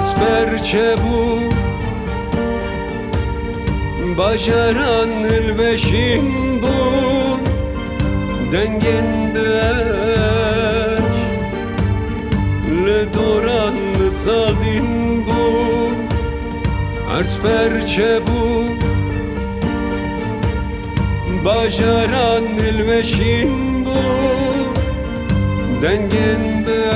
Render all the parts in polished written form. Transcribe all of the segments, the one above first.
Ert berçe bu Bajaran ilveşin bu Denginde Le doran sadin bu Ert berçe bu Bajaran ilveşin bu Denginde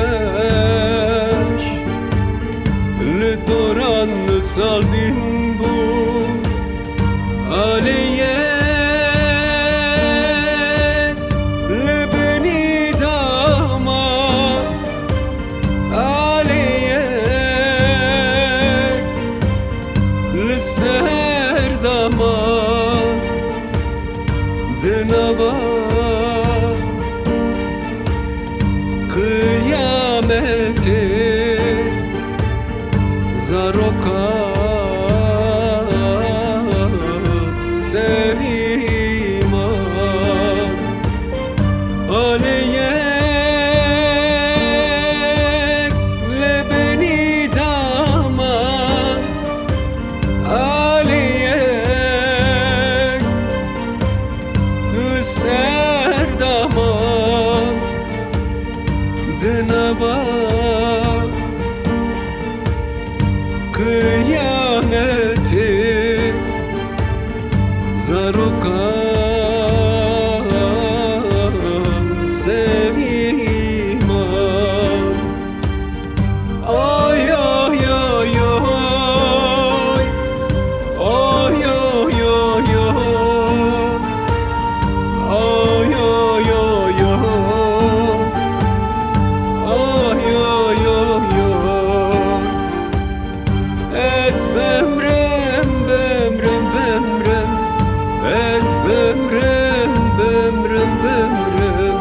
Le doran sadin bu Aliye Le beni dama Aliye Le serdama Dınava Kıyameti Zaroka Sevima Aliye Le beni dama Aliye Le serdama Dınava Kıyameti Zaruka Sevima Ay ay ay ay Ay ay ay ay Ay ay ay ay Ay ay ay Ez bemrem bemrem bemrem Ez bemrem bemrem bemrem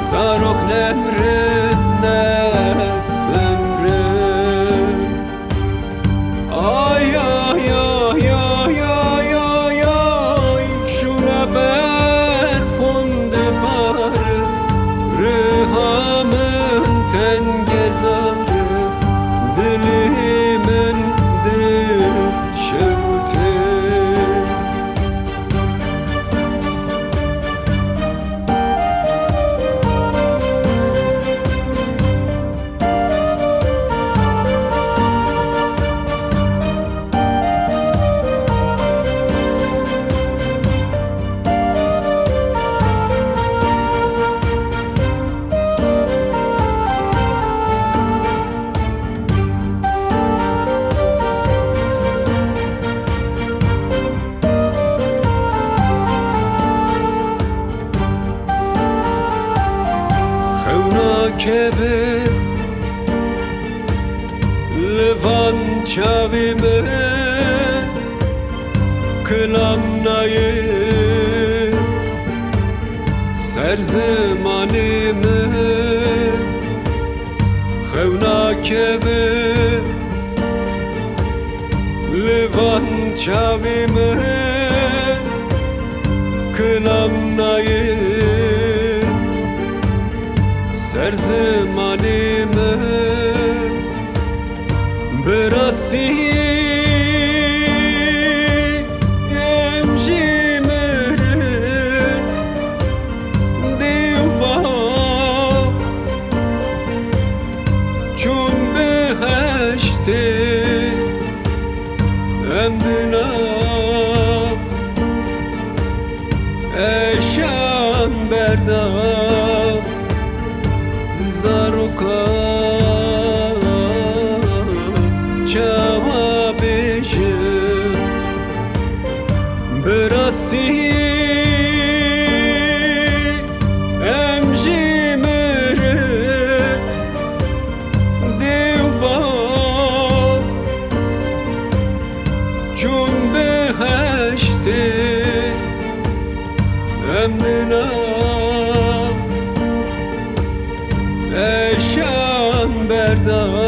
Zarok nemrem nes bemrem Ay ay ay ay ay ay ay Şuna ber fonde varı Rıhamın tengezarı Dilimin dil şevti Keve Levan çavime Kılamnayı Serzemanime Xevna keve Levan çavime Kılamnayı Serzemanime Berasti Emjimere Divba Çun beheşte Emdina Eşan berda Zaruka Çava bejim Berasti Emjimere Divba Çun beheşte Emdina Eşan berda